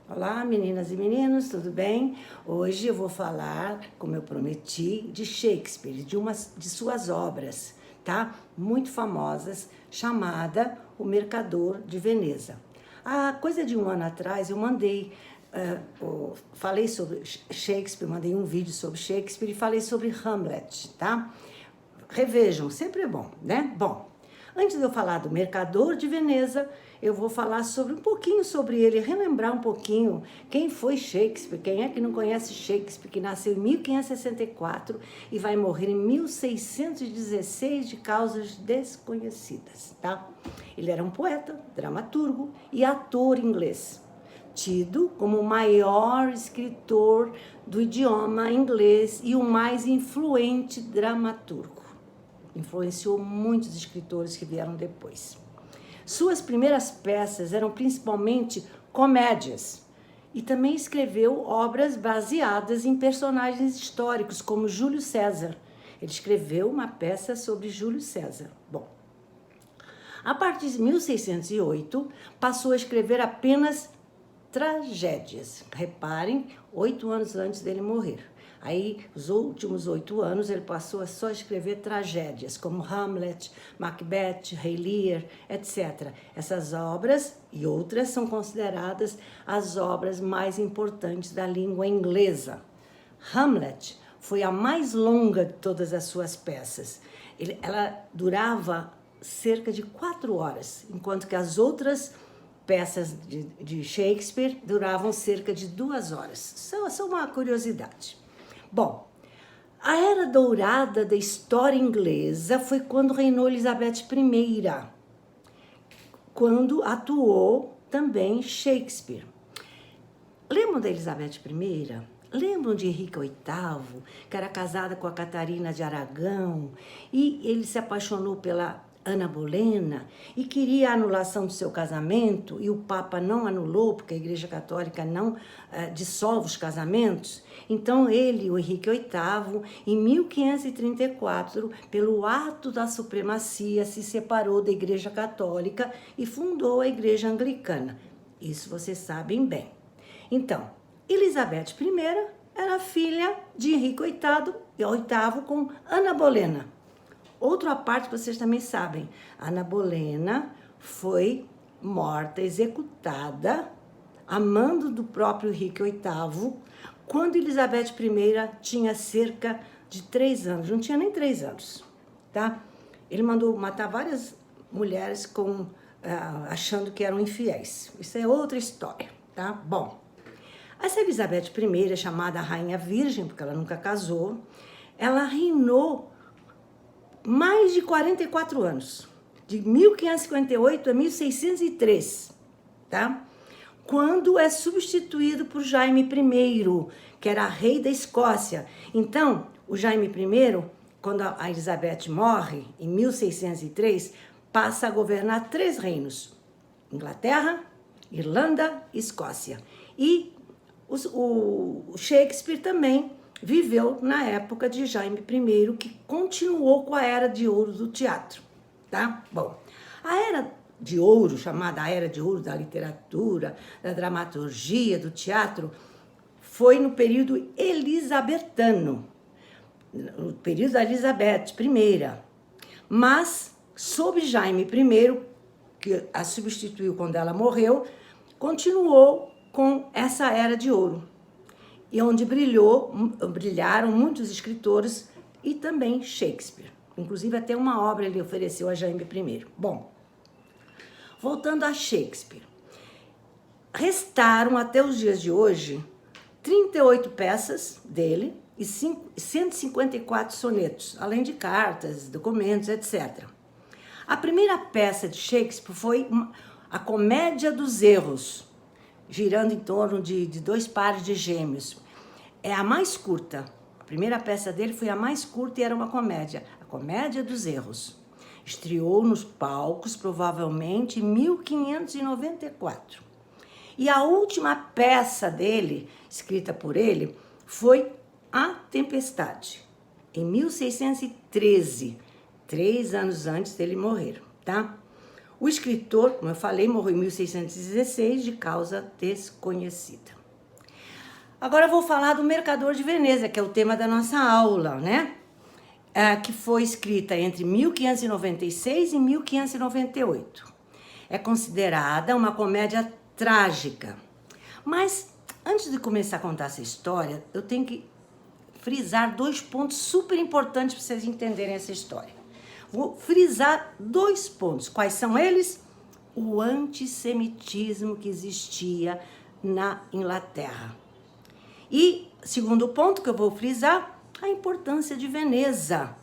Olá, meninas e meninos, tudo bem? Hoje eu vou falar, como eu prometi, de Shakespeare, de suas obras, tá? Muito famosas, chamada O Mercador de Veneza. Há coisa de um ano atrás eu falei sobre Shakespeare, mandei um vídeo sobre Shakespeare e falei sobre Hamlet, tá? Revejam, sempre é bom, né? Bom, antes de eu falar do Mercador de Veneza, eu vou falar um pouquinho sobre ele, relembrar um pouquinho quem foi Shakespeare, quem é que não conhece Shakespeare, que nasceu em 1564 e vai morrer em 1616 de causas desconhecidas, tá? Ele era um poeta, dramaturgo e ator inglês, tido como o maior escritor do idioma inglês e o mais influente dramaturgo. Influenciou muitos escritores que vieram depois. Suas primeiras peças eram principalmente comédias e também escreveu obras baseadas em personagens históricos, como Júlio César. Ele escreveu uma peça sobre Júlio César. Bom, a partir de 1608, passou a escrever apenas tragédias. Reparem, 8 anos antes dele morrer. Aí, os últimos 8 anos, ele passou a só escrever tragédias, como Hamlet, Macbeth, Rei Lear, etc. Essas obras e outras são consideradas as obras mais importantes da língua inglesa. Hamlet foi a mais longa de todas as suas peças. Ela durava cerca de 4 horas, enquanto que as outras peças de Shakespeare duravam cerca de 2 horas. Só uma curiosidade. Bom, a era dourada da história inglesa foi quando reinou Elizabeth I, quando atuou também Shakespeare. Lembram da Elizabeth I? Lembram de Henrique VIII, que era casada com a Catarina de Aragão, e ele se apaixonou pela Ana Bolena e queria a anulação do seu casamento, e o Papa não anulou, porque a Igreja Católica não dissolve os casamentos. Então ele, o Henrique VIII, em 1534, pelo ato da supremacia, se separou da Igreja Católica e fundou a Igreja Anglicana. Isso vocês sabem bem. Então, Elizabeth I era filha de Henrique VIII com Ana Bolena. Outra parte que vocês também sabem, Ana Bolena foi morta, executada, a mando do próprio Henrique VIII, quando Elizabeth I tinha cerca de 3 anos, não tinha nem 3 anos, tá? Ele mandou matar várias mulheres achando que eram infiéis. Isso é outra história, tá? Bom, essa Elizabeth I, chamada Rainha Virgem, porque ela nunca casou, ela reinou mais de 44 anos, de 1558 a 1603, tá? Quando é substituído por Jaime I, que era rei da Escócia. Então, o Jaime I, quando a Elizabeth morre, em 1603, passa a governar 3 reinos: Inglaterra, Irlanda e Escócia. E o Shakespeare também viveu na época de Jaime I, que continuou com a Era de Ouro do teatro, tá? Bom, a Era de Ouro, chamada a Era de Ouro da literatura, da dramaturgia, do teatro, foi no período elisabetano, no período da Elizabeth I. Mas, sob Jaime I, que a substituiu quando ela morreu, continuou com essa Era de Ouro, e onde brilharam muitos escritores e também Shakespeare. Inclusive, até uma obra ele ofereceu a Jaime I. Bom, voltando a Shakespeare. Restaram até os dias de hoje 38 peças dele e 154 sonetos, além de cartas, documentos, etc. A primeira peça de Shakespeare foi a Comédia dos Erros, girando em torno de 2 pares de gêmeos. É a mais curta. A primeira peça dele foi a mais curta e era uma comédia, a Comédia dos Erros. Estreou nos palcos, provavelmente, em 1594. E a última peça dele, escrita por ele, foi A Tempestade, em 1613, 3 anos antes dele morrer, tá? O escritor, como eu falei, morreu em 1616 de causa desconhecida. Agora eu vou falar do Mercador de Veneza, que é o tema da nossa aula, né? Que foi escrita entre 1596 e 1598. É considerada uma comédia trágica. Mas, antes de começar a contar essa história, eu tenho que frisar 2 pontos super importantes para vocês entenderem essa história. Vou frisar 2 pontos. Quais são eles? O antissemitismo que existia na Inglaterra. E, segundo ponto que eu vou frisar, a importância de Veneza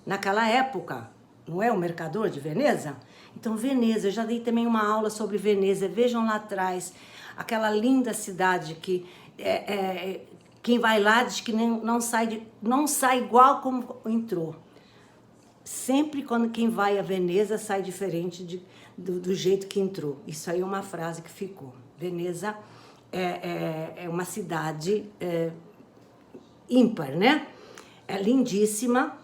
naquela época. Não é o Mercador de Veneza? Então, Veneza, eu já dei também uma aula sobre Veneza. Vejam lá atrás, aquela linda cidade que quem vai lá diz que não sai igual como entrou. Sempre quando quem vai a Veneza sai diferente do jeito que entrou. Isso aí é uma frase que ficou. Veneza é uma cidade ímpar, né? É lindíssima,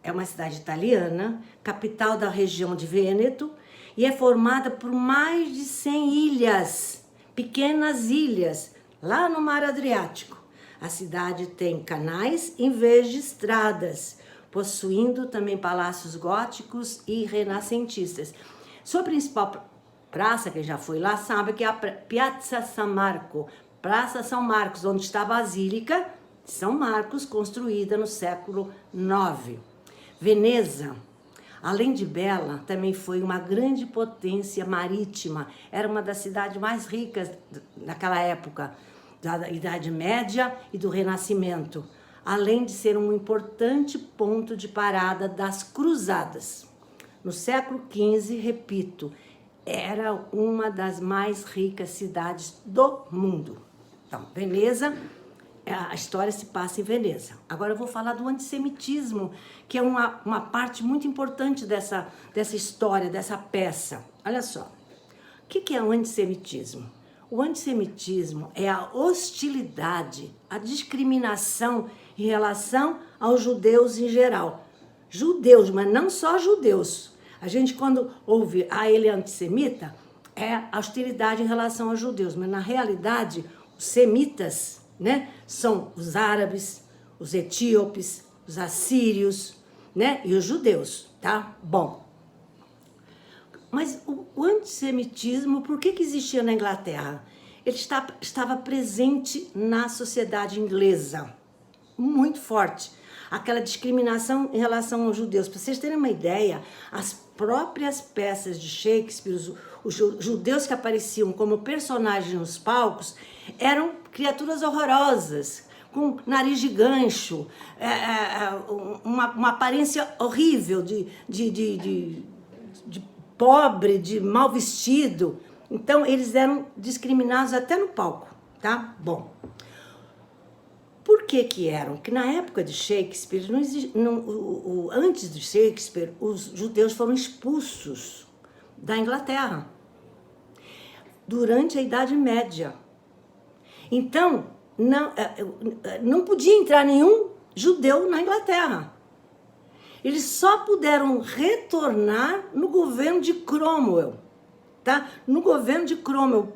é uma cidade italiana, capital da região de Vêneto, e é formada por mais de 100 ilhas, pequenas ilhas, lá no Mar Adriático. A cidade tem canais em vez de estradas, possuindo também palácios góticos e renascentistas. Sua principal praça, quem já foi lá sabe que é a Piazza San Marco, Praça São Marcos, onde está a Basílica de São Marcos, construída no século IX. Veneza, além de bela, também foi uma grande potência marítima. Era uma das cidades mais ricas naquela época, da Idade Média e do Renascimento, além de ser um importante ponto de parada das cruzadas. No século XV, repito, era uma das mais ricas cidades do mundo. Então, Veneza, a história se passa em Veneza. Agora eu vou falar do antissemitismo, que é uma parte muito importante dessa história, dessa peça. Olha só, o que é o antissemitismo? O antissemitismo é a hostilidade, a discriminação em relação aos judeus em geral. Judeus, mas não só judeus. A gente, quando ouve ele é antissemita, é hostilidade em relação aos judeus. Mas, na realidade, os semitas, né, são os árabes, os etíopes, os assírios, né, e os judeus, tá? Bom. Mas o antissemitismo, por que existia na Inglaterra? Ele estava presente na sociedade inglesa, muito forte. Aquela discriminação em relação aos judeus. Para vocês terem uma ideia, as próprias peças de Shakespeare, os judeus que apareciam como personagens nos palcos, eram criaturas horrorosas, com nariz de gancho, uma aparência horrível de pobre, de mal vestido. Então, eles eram discriminados até no palco, tá? Bom, por que eram? Que na época de Shakespeare, antes de Shakespeare, os judeus foram expulsos da Inglaterra durante a Idade Média. Então, não podia entrar nenhum judeu na Inglaterra. Eles só puderam retornar no governo de Cromwell, tá? No governo de Cromwell,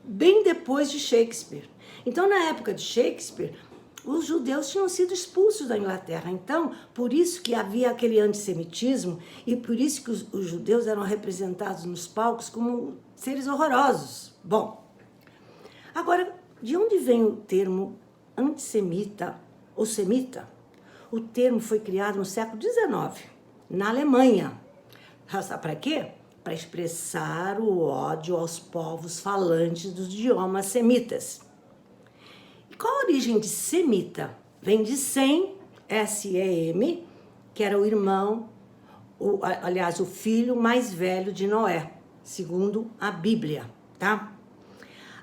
bem depois de Shakespeare. Então, na época de Shakespeare, os judeus tinham sido expulsos da Inglaterra. Então, por isso que havia aquele antissemitismo e por isso que os judeus eram representados nos palcos como seres horrorosos. Bom, agora, de onde vem o termo antissemita ou semita? O termo foi criado no século XIX, na Alemanha. Sabe para quê? Para expressar o ódio aos povos falantes dos idiomas semitas. E qual a origem de semita? Vem de Sem, S-E-M, que era o irmão, aliás, o filho mais velho de Noé, segundo a Bíblia, tá?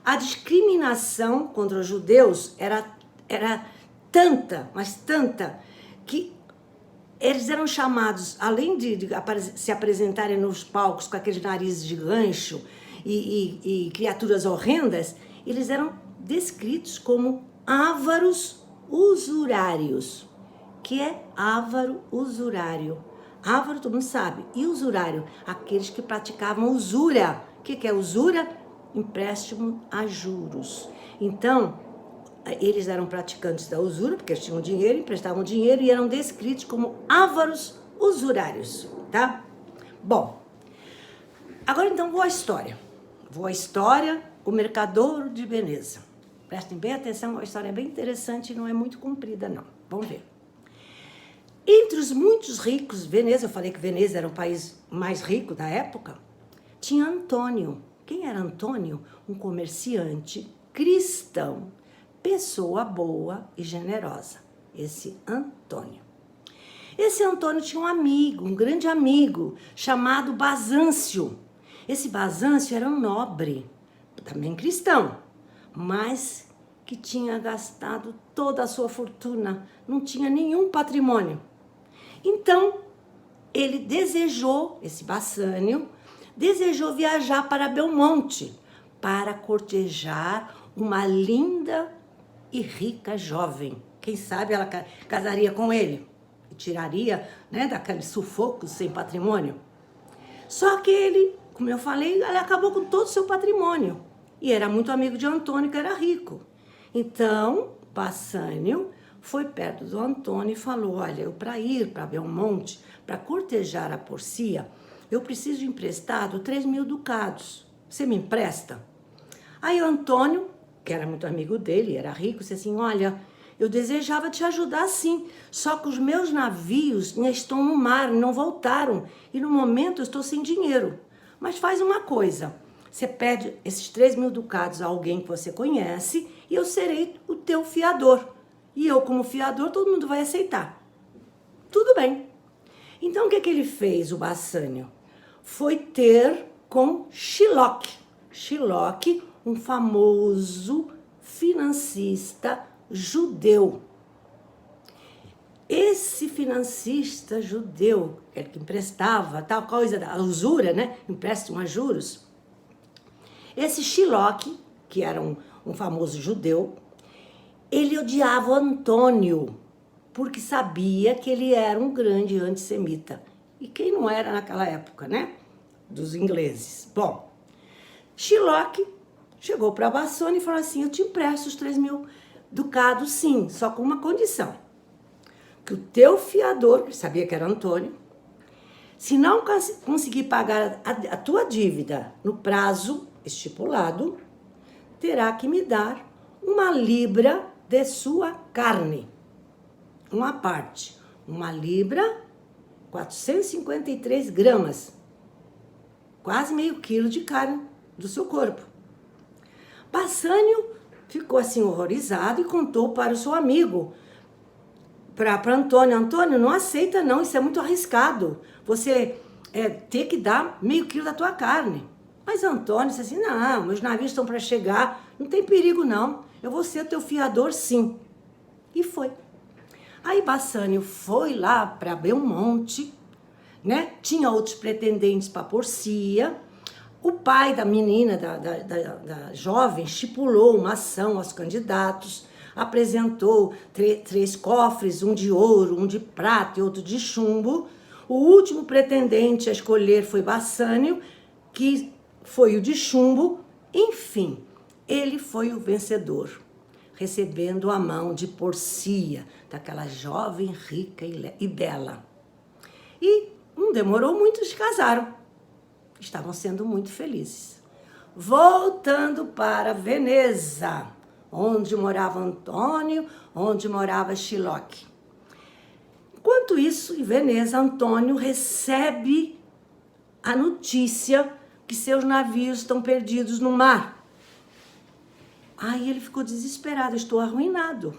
A discriminação contra os judeus era tanta, mas tanta, que eles eram chamados, além de se apresentarem nos palcos com aqueles narizes de gancho e criaturas horrendas, eles eram descritos como ávaros usurários. Que é ávaro usurário? Avaro, todo mundo sabe. E usurário? Aqueles que praticavam usura. O que é usura? Empréstimo a juros. Então, eles eram praticantes da usura, porque eles tinham dinheiro, emprestavam dinheiro e eram descritos como ávaros usurários, tá? Bom, agora então vou à história. O mercador de Veneza. Prestem bem atenção, a história é bem interessante e não é muito comprida, não. Vamos ver. Entre os muitos ricos, Veneza, eu falei que Veneza era o país mais rico da época, tinha Antônio. Quem era Antônio? Um comerciante cristão, pessoa boa e generosa. Esse Antônio. Esse Antônio tinha um amigo, um grande amigo, chamado Bazâncio. Esse Bazâncio era um nobre, também cristão, mas que tinha gastado toda a sua fortuna, não tinha nenhum patrimônio. Então, ele esse Bassanio, desejou viajar para Belmonte para cortejar uma linda e rica jovem. Quem sabe ela casaria com ele e tiraria, né, daquele sufoco sem patrimônio. Só que ele, como eu falei, ele acabou com todo o seu patrimônio e era muito amigo de Antônio, que era rico. Então, Bassanio foi perto do Antônio e falou: olha, eu para ir para Belmonte, para cortejar a Porcia, eu preciso de emprestado 3.000 ducados. Você me empresta? Aí o Antônio, que era muito amigo dele, era rico, disse assim: olha, eu desejava te ajudar sim, só que os meus navios ainda estão no mar, não voltaram, e no momento eu estou sem dinheiro. Mas faz uma coisa, você pede esses 3.000 ducados a alguém que você conhece e eu serei o teu fiador. E eu, como fiador, todo mundo vai aceitar. Tudo bem. Então, o que ele fez, o Bassanio? Foi ter com Shylock. Shylock, um famoso financista judeu. Esse financista judeu, ele que emprestava, tal coisa da usura, né? Empréstimo a juros. Esse Shylock, que era um famoso judeu, ele odiava o Antônio, porque sabia que ele era um grande antissemita. E quem não era naquela época, né? Dos ingleses. Bom, Shylock chegou para Bassanio e falou assim: eu te empresto os 3.000 ducados, sim, só com uma condição. Que o teu fiador, que sabia que era Antônio, se não conseguir pagar a tua dívida no prazo estipulado, terá que me dar 1 libra de sua carne. Uma parte. 1 libra, 453 gramas. Quase meio quilo de carne do seu corpo. Bassanio ficou assim horrorizado e contou para o seu amigo, para Antônio: Antônio, não aceita não, isso é muito arriscado. Você ter que dar meio quilo da tua carne. Mas Antônio disse assim: não, meus navios estão para chegar, não tem perigo não, eu vou ser teu fiador sim. E foi. Aí Bassanio foi lá para Belmonte, né? Tinha outros pretendentes para Porcia. O pai da menina, da jovem, estipulou uma ação aos candidatos, apresentou 3 cofres, um de ouro, um de prata e outro de chumbo. O último pretendente a escolher foi Bassanio, que foi o de chumbo. Enfim, ele foi o vencedor, recebendo a mão de Porcia, daquela jovem rica e bela. E não demorou muito, eles casaram. Estavam sendo muito felizes. Voltando para Veneza, onde morava Antônio, onde morava Shylock. Enquanto isso, em Veneza, Antônio recebe a notícia que seus navios estão perdidos no mar. Aí ele ficou desesperado: estou arruinado.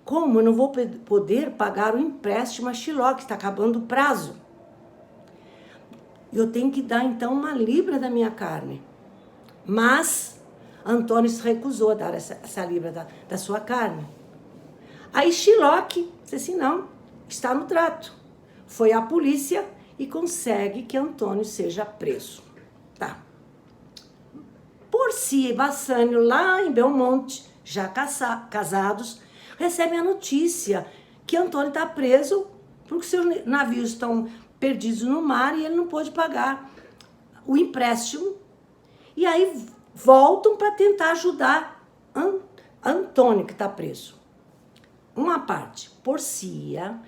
Como eu não vou poder pagar o empréstimo a Shylock? Está acabando o prazo. Eu tenho que dar então 1 libra da minha carne. Mas Antônio se recusou a dar essa libra da sua carne. Aí Shylock disse assim: não, está no trato. Foi à polícia e consegue que Antônio seja preso. Tá. Porcia e Bassanio, lá em Belmonte, já casados, recebem a notícia que Antônio está preso porque seus navios estão perdidos no mar e ele não pôde pagar o empréstimo. E aí voltam para tentar ajudar Antônio, que está preso. Uma parte, Porcia,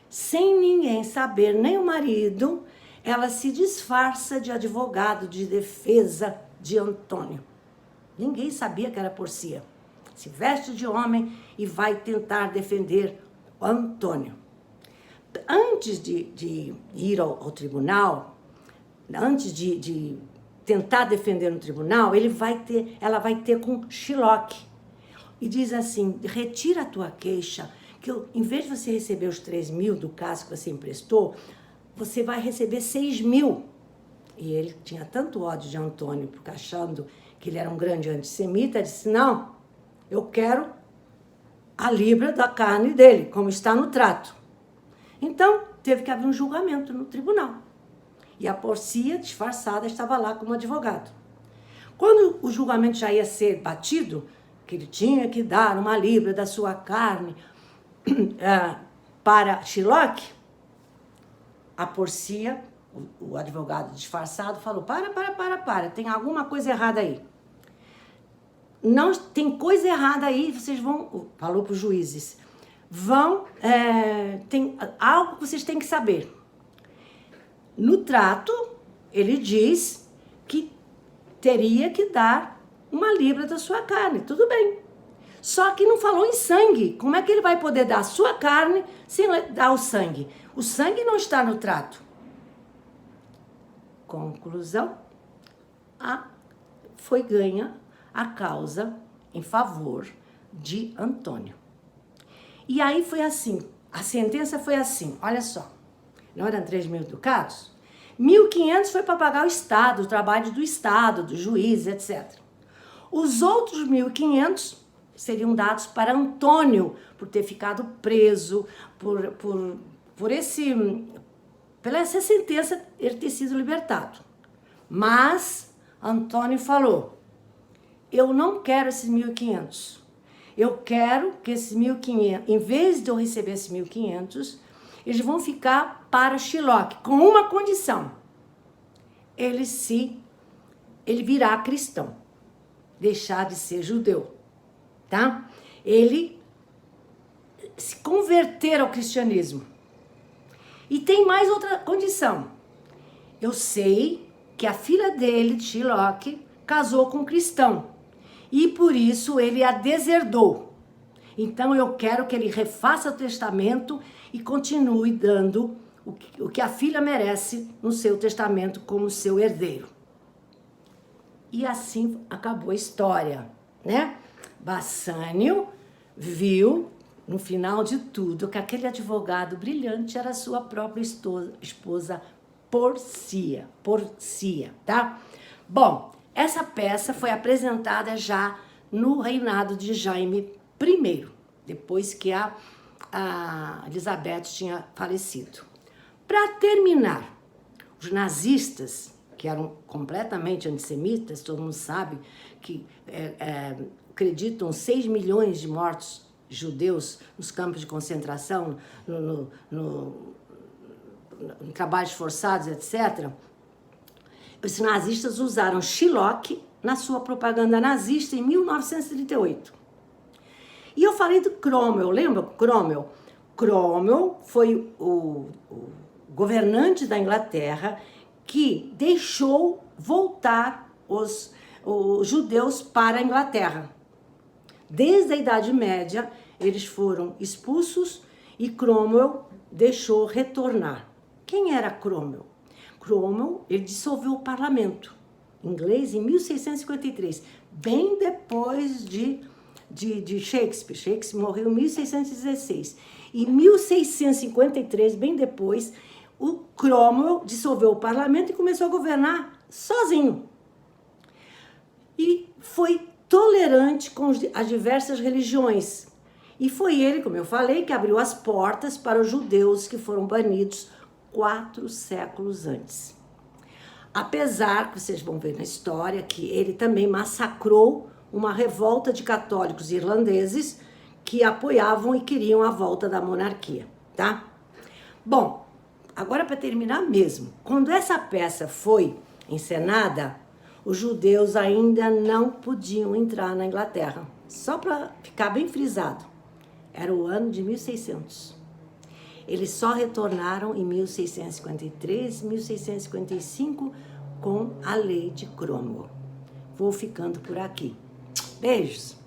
sem ninguém saber, nem o marido, ela se disfarça de advogado de defesa de Antônio. Ninguém sabia que era Porcia. Se veste de homem e vai tentar defender Antônio. Antes de ir ao tribunal, antes de tentar defender no tribunal, ela vai ter com Shylock. E diz assim, retira a tua queixa, que em vez de você receber os 3.000 do caso que você emprestou, você vai receber 6.000. E ele tinha tanto ódio de Antônio, porque achando que ele era um grande antissemita, disse, não, eu quero a libra da carne dele, como está no trato. Então, teve que haver um julgamento no tribunal. E a Porcia, disfarçada, estava lá como advogado. Quando o julgamento já ia ser batido, que ele tinha que dar uma libra da sua carne para Shylock, a Porcia, o advogado disfarçado, falou, para, tem alguma coisa errada aí. Não, tem coisa errada aí, vocês vão, falou para os juízes, tem algo que vocês têm que saber. No trato, ele diz que teria que dar uma libra da sua carne, tudo bem. Só que não falou em sangue. Como é que ele vai poder dar a sua carne sem dar o sangue? O sangue não está no trato. Conclusão, foi ganha a causa em favor de Antônio. E aí foi assim, a sentença foi assim, olha só, não eram 3.000 ducados? 1.500 foi para pagar o Estado, o trabalho do Estado, do juiz, etc. Os outros 1.500 seriam dados para Antônio, por ter ficado preso, pela essa sentença ele ter sido libertado. Mas Antônio falou, eu não quero esses 1.500. Eu quero que esses 1.500, em vez de eu receber esses 1.500, eles vão ficar para Shylock, com uma condição. Ele virar cristão, deixar de ser judeu, tá? Ele se converter ao cristianismo. E tem mais outra condição. Eu sei que a filha dele, Shylock, casou com um cristão. E por isso ele a deserdou. Então eu quero que ele refaça o testamento e continue dando o que a filha merece no seu testamento como seu herdeiro. E assim acabou a história, né? Bassanio viu, no final de tudo, que aquele advogado brilhante era sua própria esposa Porcia, tá? Bom, essa peça foi apresentada já no reinado de Jaime I, depois que a Elizabeth tinha falecido. Para terminar, os nazistas, que eram completamente antissemitas, todo mundo sabe que acreditam 6 milhões de mortos judeus nos campos de concentração, em trabalhos forçados, etc., os nazistas usaram Shylock na sua propaganda nazista em 1938. E eu falei do Cromwell, lembra Cromwell? Cromwell foi o governante da Inglaterra que deixou voltar os judeus para a Inglaterra. Desde a Idade Média, eles foram expulsos e Cromwell deixou retornar. Quem era Cromwell? Cromwell, ele dissolveu o parlamento inglês em 1653, bem depois de Shakespeare. Shakespeare morreu em 1616. Em 1653, bem depois, o Cromwell dissolveu o parlamento e começou a governar sozinho. E foi tolerante com as diversas religiões. E foi ele, como eu falei, que abriu as portas para os judeus que foram banidos 4 séculos antes. Apesar, que vocês vão ver na história, que ele também massacrou uma revolta de católicos irlandeses que apoiavam e queriam a volta da monarquia, tá? Bom, agora para terminar mesmo, quando essa peça foi encenada, os judeus ainda não podiam entrar na Inglaterra. Só para ficar bem frisado, era o ano de 1600. Eles só retornaram em 1653, 1655, com a lei de Cromwell. Vou ficando por aqui. Beijos!